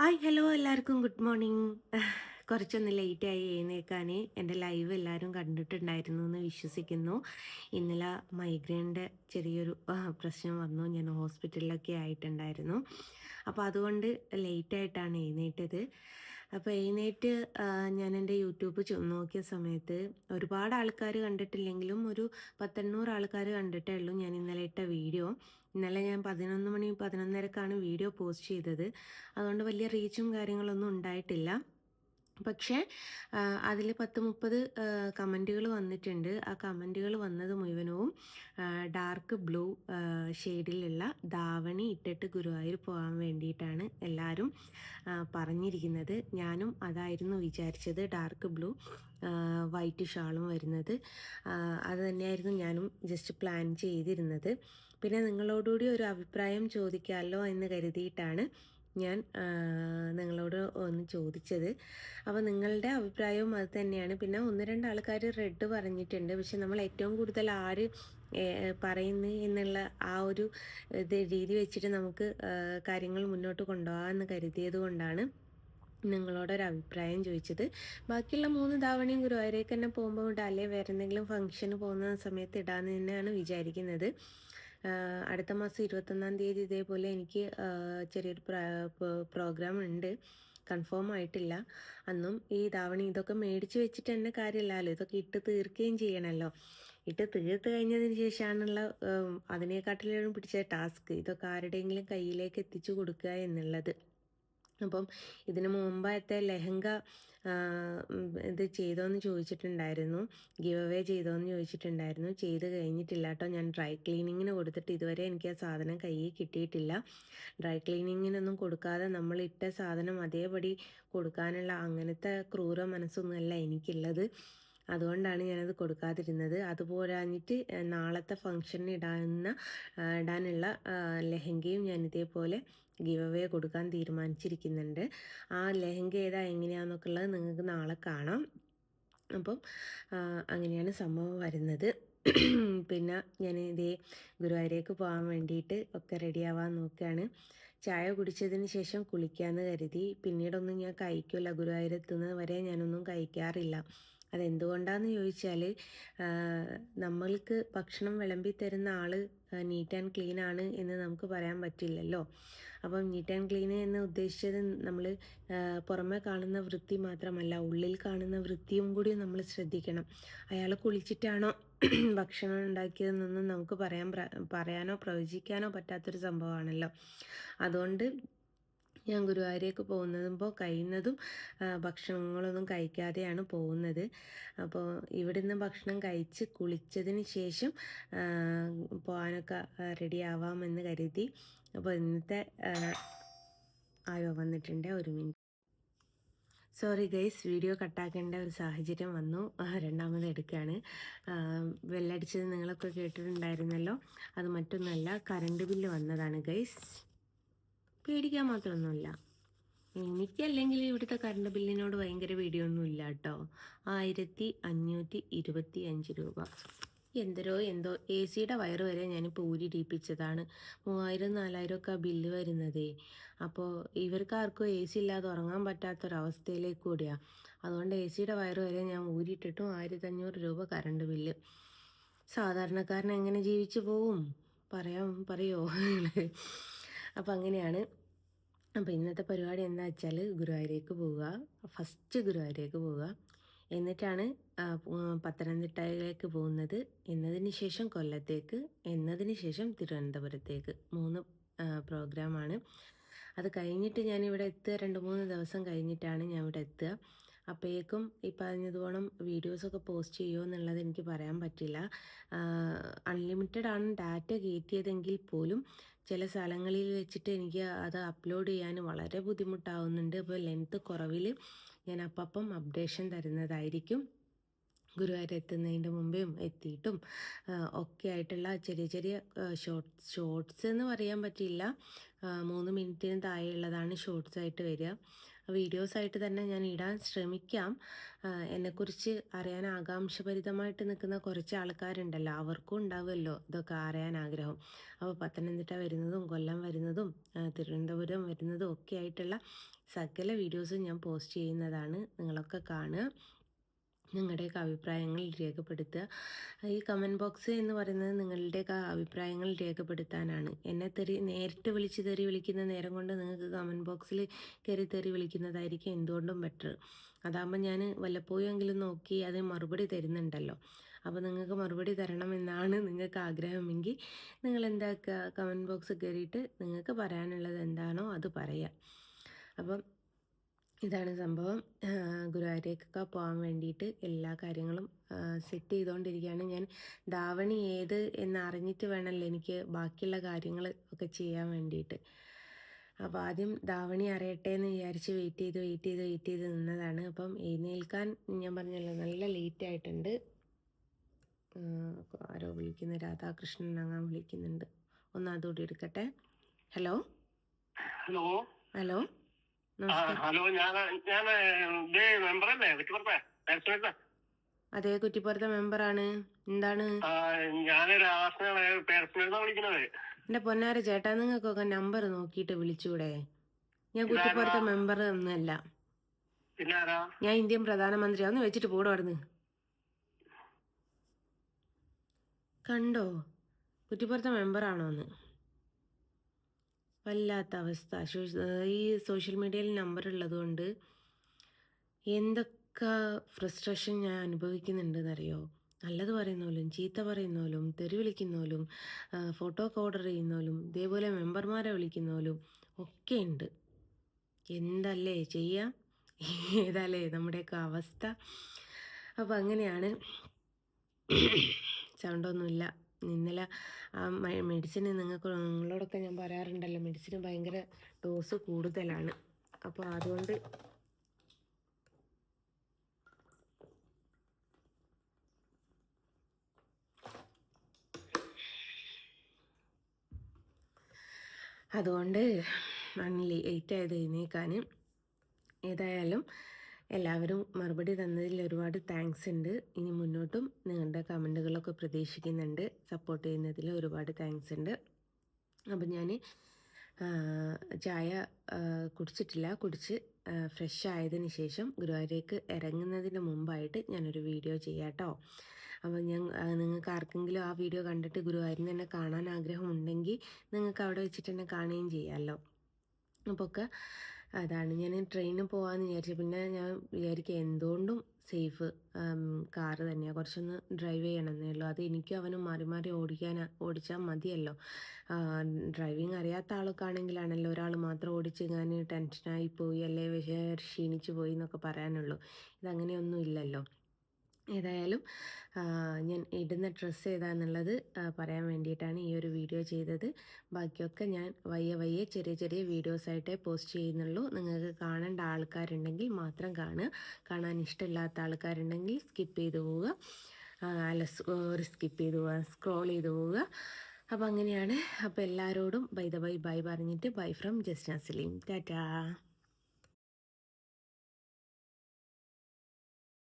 Hi hello എല്ലാവർക്കും good morning. കുറച്ചൊന്ന് ലേറ്റായി എഴുന്നേൽക്കാൻ. എൻ്റെ ലൈവ് എല്ലാവരും കണ്ടിട്ടുണ്ടായിരുന്നു എന്ന് വിശ്വസിക്കുന്നു. ഇന്നലെ മൈഗ്രെയിൻ്റെ ചെറിയൊരു പ്രശ്നം വന്നു. ഞാൻ ഹോസ്പിറ്റലിലൊക്കെ ആയിട്ടുണ്ടായിരുന്നു. അപ്പോൾ അതുകൊണ്ട് ലേറ്റായിട്ടാണ് എഴുന്നേറ്റത്. അപ്പോൾ എഴുന്നേറ്റ് ഞാൻ എൻ്റെ യൂട്യൂബ് നോക്കിയ സമയത്ത് ഒരുപാട് ആൾക്കാർ കണ്ടിട്ടില്ലെങ്കിലും ഒരു 100-800 ആൾക്കാർ കണ്ടിട്ടേ ഉള്ളൂ ഞാൻ ഇന്നലെ ഇട്ട വീഡിയോ. ഇന്നലെ ഞാൻ 11 മണി 11:30ക്കാണ് വീഡിയോ പോസ്റ്റ് ചെയ്തത്. അതുകൊണ്ട് വലിയ റീച്ചും കാര്യങ്ങളൊന്നും ഉണ്ടായിട്ടില്ല. പക്ഷേ അതിൽ 10-30 കമൻറ്റുകൾ വന്നിട്ടുണ്ട്. ആ കമൻറ്റുകൾ വന്നത് മുഴുവനും ഡാർക്ക് ബ്ലൂ ഷെയ്ഡിലുള്ള ധാവണി ഇട്ടിട്ട് ഗുരുവായൂർ പോകാൻ വേണ്ടിയിട്ടാണ് എല്ലാവരും പറഞ്ഞിരിക്കുന്നത്. ഞാനും അതായിരുന്നു വിചാരിച്ചത്, ഡാർക്ക് ബ്ലൂ വൈറ്റ് ഷാളും വരുന്നത്. അത് തന്നെയായിരുന്നു ഞാനും ജസ്റ്റ് പ്ലാൻ ചെയ്തിരുന്നത്. പിന്നെ നിങ്ങളോടുകൂടി ഒരു അഭിപ്രായം ചോദിക്കാമല്ലോ എന്ന് കരുതിയിട്ടാണ് ഞാൻ നിങ്ങളോട് ഒന്ന് ചോദിച്ചത്. അപ്പോൾ നിങ്ങളുടെ അഭിപ്രായവും അത് തന്നെയാണ്. പിന്നെ 1-2 ആൾക്കാർ റെഡ് പറഞ്ഞിട്ടുണ്ട്. പക്ഷെ നമ്മൾ ഏറ്റവും കൂടുതൽ ആര് പറയുന്നു എന്നുള്ള ആ ഒരു രീതി വെച്ചിട്ട് നമുക്ക് കാര്യങ്ങൾ മുന്നോട്ട് കൊണ്ടുപോകാമെന്ന് കരുതിയത് കൊണ്ടാണ് നിങ്ങളോടൊരു അഭിപ്രായം ചോദിച്ചത്. ബാക്കിയുള്ള 3 ധാവണിയും ഗുരുവായൂരേക്ക് തന്നെ പോകുമ്പോൾ ഇടാം, അല്ലെങ്കിൽ വേറെ എന്തെങ്കിലും ഫംഗ്ഷന് പോകുന്ന സമയത്ത് ഇടാമെന്ന് തന്നെയാണ് വിചാരിക്കുന്നത്. അടുത്ത മാസം 21-ാം തീയതി ഇതേപോലെ എനിക്ക് ചെറിയൊരു പ്രോഗ്രാം ഉണ്ട്, കൺഫേം ആയിട്ടില്ല. അന്നും ഈ ധാവണി ഇതൊക്കെ മേടിച്ച് വെച്ചിട്ട് തന്നെ കാര്യമില്ലല്ലോ, ഇതൊക്കെ ഇട്ട് തീർക്കുകയും ചെയ്യണമല്ലോ. ഇട്ട് തീർത്ത് കഴിഞ്ഞതിന് ശേഷമാണുള്ള അതിനെക്കാട്ടിലും പിടിച്ച ടാസ്ക് ഇതൊക്കെ ആരുടെയെങ്കിലും കയ്യിലേക്ക് എത്തിച്ചു കൊടുക്കുക എന്നുള്ളത്. അപ്പം ഇതിന് മുമ്പായത്തെ ലെഹങ്ക ഇത് ചെയ്തോയെന്ന് ചോദിച്ചിട്ടുണ്ടായിരുന്നു, ഗിവ് അവേ ചെയ്തോയെന്ന് ചോദിച്ചിട്ടുണ്ടായിരുന്നു. ചെയ്ത് കഴിഞ്ഞിട്ടില്ല കേട്ടോ. ഞാൻ ഡ്രൈ ക്ലീനിങ്ങിന് കൊടുത്തിട്ട് ഇതുവരെ എനിക്ക് ആ സാധനം കയ്യിൽ കിട്ടിയിട്ടില്ല. ഡ്രൈ ക്ലീനിങ്ങിനൊന്നും കൊടുക്കാതെ നമ്മൾ ഇട്ട സാധനം അതേപടി കൊടുക്കാനുള്ള അങ്ങനത്തെ ക്രൂര മനസ്സൊന്നുമല്ല എനിക്കുള്ളത്. അതുകൊണ്ടാണ് ഞാനത് കൊടുക്കാതിരുന്നത്. അതുപോരാഞ്ഞിട്ട് നാളത്തെ ഫംഗ്ഷന് ഇടാനുള്ള ലെഹങ്കയും ഞാൻ ഇതേപോലെ ഗിവ് അവേ കൊടുക്കാൻ തീരുമാനിച്ചിരിക്കുന്നുണ്ട്. ആ ലെഹങ്ക ഏതാ എങ്ങനെയാണെന്നൊക്കെ ഉള്ളത് നിങ്ങൾക്ക് നാളെ കാണാം. അപ്പം അങ്ങനെയാണ് സംഭവം വരുന്നത്. പിന്നെ ഞാൻ ഇതേ ഗുരുവായൂരേക്ക് പോകാൻ വേണ്ടിയിട്ട് ഒക്കെ റെഡിയാവാൻ നോക്കുകയാണ്. ചായ കുടിച്ചതിന് ശേഷം കുളിക്കാമെന്ന് കരുതി. പിന്നീടൊന്നും ഞാൻ കഴിക്കില്ല, ഗുരുവായൂരെത്തുന്നത് വരെ ഞാനൊന്നും കഴിക്കാറില്ല. അതെന്തുകൊണ്ടാണെന്ന് ചോദിച്ചാൽ നമ്മൾക്ക് ഭക്ഷണം വിളമ്പി തരുന്ന ആൾ നീറ്റ് ആൻഡ് ക്ലീൻ ആണ് എന്ന് നമുക്ക് പറയാൻ പറ്റില്ലല്ലോ. അപ്പം നീറ്റ് ആൻഡ് ക്ലീൻ എന്ന് ഉദ്ദേശിച്ചത് നമ്മൾ പുറമെ കാണുന്ന വൃത്തി മാത്രമല്ല, ഉള്ളിൽ കാണുന്ന വൃത്തിയും കൂടി നമ്മൾ ശ്രദ്ധിക്കണം. അയാൾ കുളിച്ചിട്ടാണോ ഭക്ഷണം ഉണ്ടാക്കിയതെന്നൊന്നും നമുക്ക് പറയാനോ പ്രവചിക്കാനോ പറ്റാത്തൊരു സംഭവമാണല്ലോ. അതുകൊണ്ട് ഞാൻ ഗുരുവായൂരേക്ക് പോകുമ്പോൾ കഴിയുന്നതും ഭക്ഷണങ്ങളൊന്നും കഴിക്കാതെയാണ് പോകുന്നത്. അപ്പോൾ ഇവിടുന്ന് ഭക്ഷണം കഴിച്ച് കുളിച്ചതിന് ശേഷം പോകാനൊക്കെ റെഡി ആവാമെന്ന് കരുതി. അപ്പോൾ ഇന്നത്തെ ആയോ വന്നിട്ടുണ്ട്, ഒരു മിനിറ്റ്. സോറി ഗൈസ്, വീഡിയോ കട്ടാക്കേണ്ട ഒരു സാഹചര്യം വന്നു. രണ്ടാമത് എടുക്കുകയാണ്. വെല്ലടിച്ചത് നിങ്ങളൊക്കെ കേട്ടിട്ടുണ്ടായിരുന്നല്ലോ. അത് മറ്റൊന്നുമല്ല, കറണ്ട് ബില്ല് വന്നതാണ് ഗൈസ്. പേടിക്കാൻ മാത്രമൊന്നുമില്ല. എനിക്കല്ലെങ്കിൽ ഇവിടുത്തെ കറണ്ട് ബില്ലിനോട് ഭയങ്കര വീഡിയോ ഇല്ല കേട്ടോ. 1525 രൂപ. എന്തോ എ സിയുടെ വയറ് വരെ ഞാനിപ്പോൾ ഊരിടിപ്പിച്ചതാണ്. 3000-4000 ഒക്കെ ബില്ല് വരുന്നതേ. അപ്പോൾ ഇവർക്കാർക്കും എ സി ഇല്ലാതെ ഉറങ്ങാൻ പറ്റാത്തൊരവസ്ഥയിലേക്ക് കൂടിയാണ്. അതുകൊണ്ട് എ സിയുടെ വയറ് വരെ ഞാൻ ഊരിയിട്ടിട്ടും 1500 രൂപ കറണ്ട് ബില്ല്. സാധാരണക്കാരൻ എങ്ങനെ ജീവിച്ചു പോവും പറയോ? അപ്പോൾ അങ്ങനെയാണ്. അപ്പോൾ ഇന്നത്തെ പരിപാടി എന്താ വെച്ചാൽ ഗുരുവായൂരേക്ക് പോവുക, ഫസ്റ്റ് ഗുരുവായൂരേക്ക് പോവുക, എന്നിട്ടാണ് പത്തനംതിട്ടയിലേക്ക് പോകുന്നത്, എന്നതിന് ശേഷം കൊല്ലത്തേക്ക്, എന്നതിന് ശേഷം തിരുവനന്തപുരത്തേക്ക്. 3 പ്രോഗ്രാമാണ്. അത് കഴിഞ്ഞിട്ട് ഞാനിവിടെ എത്തുക 2-3 ദിവസം കഴിഞ്ഞിട്ടാണ് ഞാൻ ഇവിടെ എത്തുക. അപ്പോഴേക്കും ഈ പറഞ്ഞതുപോലെ വീഡിയോസൊക്കെ പോസ്റ്റ് ചെയ്യുമോ എന്നുള്ളത് എനിക്ക് പറയാൻ പറ്റില്ല. അൺലിമിറ്റഡ് ആണ് ഡാറ്റ കയറ്റിയതെങ്കിൽ പോലും ചില സ്ഥലങ്ങളിൽ വെച്ചിട്ട് എനിക്ക് അത് അപ്ലോഡ് ചെയ്യാൻ വളരെ ബുദ്ധിമുട്ടാവുന്നുണ്ട്. അപ്പോൾ ലെങ്ത്ത് കുറവിൽ ഞാൻ അപ്പം അപ്ഡേഷൻ തരുന്നതായിരിക്കും. ഗുരുവായൂർ എത്തുന്നതിൻ്റെ മുമ്പേയും എത്തിയിട്ടും ഒക്കെ ആയിട്ടുള്ള ചെറിയ ചെറിയ ഷോർട്സ് എന്ന് പറയാൻ പറ്റില്ല. 3 മിനിറ്റിന് താഴെയുള്ളതാണ് ഷോർട്സ് ആയിട്ട് വരിക. വീഡിയോസായിട്ട് തന്നെ ഞാൻ ഇടാൻ ശ്രമിക്കാം. എന്നെക്കുറിച്ച് അറിയാൻ ആകാംക്ഷഭരിതമായിട്ട് നിൽക്കുന്ന കുറച്ച് ആൾക്കാരുണ്ടല്ലോ, അവർക്കും ഉണ്ടാവുമല്ലോ ഇതൊക്കെ അറിയാൻ ആഗ്രഹം. അപ്പോൾ പത്തനംതിട്ട വരുന്നതും കൊല്ലം വരുന്നതും തിരുവനന്തപുരം വരുന്നതും ഒക്കെ ആയിട്ടുള്ള സകല വീഡിയോസും ഞാൻ പോസ്റ്റ് ചെയ്യുന്നതാണ്. നിങ്ങളൊക്കെ കാണുക. നിങ്ങളുടെയൊക്കെ അഭിപ്രായങ്ങൾ രേഖപ്പെടുത്തുക. ഈ കമൻറ്റ് ബോക്സ് എന്ന് പറയുന്നത് നിങ്ങളുടെയൊക്കെ അഭിപ്രായങ്ങൾ രേഖപ്പെടുത്താനാണ്. എന്നെ നേരിട്ട് വിളിച്ച് തെറി വിളിക്കുന്ന നേരം കൊണ്ട് നിങ്ങൾക്ക് കമൻറ്റ് ബോക്സിൽ കയറി തെറി വിളിക്കുന്നതായിരിക്കും എന്തുകൊണ്ടും ബെറ്റർ. അതാകുമ്പോൾ ഞാൻ വല്ലപ്പോഴെങ്കിലും നോക്കി അത് മറുപടി തരുന്നുണ്ടല്ലോ. അപ്പോൾ നിങ്ങൾക്ക് മറുപടി തരണമെന്നാണ് നിങ്ങൾക്ക് ആഗ്രഹമെങ്കിൽ നിങ്ങൾ എന്താക്കുക, കമൻറ്റ് ബോക്സ് കയറിയിട്ട് നിങ്ങൾക്ക് പറയാനുള്ളത് എന്താണോ അത് പറയാം. അപ്പം ഇതാണ് സംഭവം. ഗുരുവായൂരേക്കൊക്കെ പോകാൻ വേണ്ടിയിട്ട് എല്ലാ കാര്യങ്ങളും സെറ്റ് ചെയ്തുകൊണ്ടിരിക്കുകയാണ്. ഞാൻ ധാവണി ഏത് എന്ന് അറിഞ്ഞിട്ട് വേണമല്ലോ എനിക്ക് ബാക്കിയുള്ള കാര്യങ്ങൾ ഒക്കെ ചെയ്യാൻ വേണ്ടിയിട്ട്. അപ്പോൾ ആദ്യം ധാവണി അറിയട്ടെ എന്ന് വിചാരിച്ച് വെയിറ്റ് ചെയ്ത് നിന്നതാണ്. അപ്പം എഴുന്നേൽക്കാൻ ഞാൻ പറഞ്ഞല്ലോ നല്ല ലേറ്റ് ആയിട്ടുണ്ട്. ആരോ വിളിക്കുന്നു, രാധാകൃഷ്ണൻ അങ്ങനെ വിളിക്കുന്നുണ്ട്. ഒന്ന് അതുകൂടി എടുക്കട്ടെ. ഹലോ ഹലോ ഹലോ ഹലോ മെമ്പറല്ലേ കുറ്റിപ്പുറത്തെ? അതെ, കുറ്റിപ്പുറത്തെ മെമ്പറാണ്. എന്താണ്? ഞാൻ വിളിക്കുന്നത്. എന്റെ പൊന്നാര ചേട്ടാ, നിങ്ങൾക്കൊക്കെ നമ്പർ നോക്കിയിട്ട് വിളിച്ചൂടെ? ഞാൻ കുറ്റിപ്പുറത്തെ മെമ്പർ ഒന്നുമല്ല. ഞാൻ ഇന്ത്യൻ പ്രധാനമന്ത്രിയാ. ഒന്ന് വെച്ചിട്ട് പോടോ അവിടുന്ന്. കണ്ടോ കുറ്റിപ്പുറത്തെ മെമ്പറാണോന്ന്? വല്ലാത്ത അവസ്ഥ. ഈ സോഷ്യൽ മീഡിയയിൽ നമ്പർ ഉള്ളത് കൊണ്ട് എന്തൊക്കെ ഫ്രസ്ട്രേഷൻ ഞാൻ അനുഭവിക്കുന്നുണ്ടെന്നറിയോ? നല്ലത് പറയുന്നോലും ചീത്ത പറയുന്നോലും തെറി വിളിക്കുന്നോലും ഫോട്ടോ ഒക്കെ ഓർഡർ ചെയ്യുന്നോലും ഇതേപോലെ മെമ്പർമാരെ വിളിക്കുന്നോലും ഒക്കെ ഉണ്ട്. എന്തല്ലേ ചെയ്യാം? ഏതാല്ലേ നമ്മുടെയൊക്കെ അവസ്ഥ. അപ്പം അങ്ങനെയാണ്. സൗണ്ടൊന്നുമില്ല. ഇന്നലെ ആ മെഡിസിന് നിങ്ങളോടൊക്കെ ഞാൻ പറയാറുണ്ടല്ലോ, മെഡിസിന് ഭയങ്കര ഡോസ് കൂടുതലാണ്. അപ്പോൾ അതുകൊണ്ട് ലേറ്റ് ആയത് എഴുന്നേൽക്കാൻ. ഏതായാലും എല്ലാവരും മറുപടി തന്നതിൽ ഒരുപാട് താങ്ക്സ് ഉണ്ട്. ഇനി മുന്നോട്ടും നിങ്ങളുടെ കമൻറ്റുകളൊക്കെ പ്രതീക്ഷിക്കുന്നുണ്ട്. സപ്പോർട്ട് ചെയ്യുന്നതിൽ ഒരുപാട് താങ്ക്സ് ഉണ്ട്. അപ്പം ഞാൻ ചായ കുടിച്ചിട്ടില്ല. കുടിച്ച് ഫ്രഷ് ആയതിന് ശേഷം ഗുരുവായൂരേക്ക് ഇറങ്ങുന്നതിന് മുമ്പായിട്ട് ഞാനൊരു വീഡിയോ ചെയ്യാം കേട്ടോ. അപ്പം നിങ്ങൾക്ക് ആർക്കെങ്കിലും ആ വീഡിയോ കണ്ടിട്ട് ഗുരുവായൂരിൽ തന്നെ കാണാൻ ആഗ്രഹമുണ്ടെങ്കിൽ നിങ്ങൾക്ക് അവിടെ വെച്ചിട്ട് തന്നെ കാണുകയും ചെയ്യാമല്ലോ. അപ്പോൾ ഒക്കെ അതാണ് ഞാൻ ട്രെയിനിൽ പോകാമെന്ന് വിചാരിച്ചു. പിന്നെ ഞാൻ വിചാരിക്കുക എന്തുകൊണ്ടും സേഫ് കാറ് തന്നെയാണ്. കുറച്ചൊന്ന് ഡ്രൈവ് ചെയ്യണമെന്നേ ഉള്ളൂ. അത് എനിക്കും അവനും മാറി മാറി ഓടിച്ചാൽ മതിയല്ലോ. ഡ്രൈവിങ് അറിയാത്ത ആൾക്കാണെങ്കിലാണല്ലോ ഒരാൾ മാത്രം ഓടിച്ച് ഞാൻ ടെൻഷനായി പോയി അല്ലേ ക്ഷീണിച്ച് പോയി എന്നൊക്കെ പറയാനുള്ളൂ. ഇതങ്ങനെയൊന്നും ഇല്ലല്ലോ. ഏതായാലും ഞാൻ ഇടുന്ന ഡ്രസ്സ് ഏതാണെന്നുള്ളത് പറയാൻ വേണ്ടിയിട്ടാണ് ഈ ഒരു വീഡിയോ ചെയ്തത്. ബാക്കിയൊക്കെ ഞാൻ വയ്യെ ചെറിയ വീഡിയോസായിട്ടേ പോസ്റ്റ് ചെയ്യുന്നുള്ളൂ. നിങ്ങൾക്ക് കാണേണ്ട ആൾക്കാരുണ്ടെങ്കിൽ മാത്രം കാണാൻ ഇഷ്ടമില്ലാത്ത ആൾക്കാരുണ്ടെങ്കിൽ സ്കിപ്പ് ചെയ്ത് പോവുക. സ്കിപ്പ് ചെയ്ത് പോവുക, സ്ക്രോൾ ചെയ്ത് പോവുക. അപ്പോൾ അങ്ങനെയാണ്. അപ്പോൾ എല്ലാവരോടും ബൈ പറഞ്ഞിട്ട് ബൈ ഫ്രം ജസ്ന സലീം. ടാറ്റാ.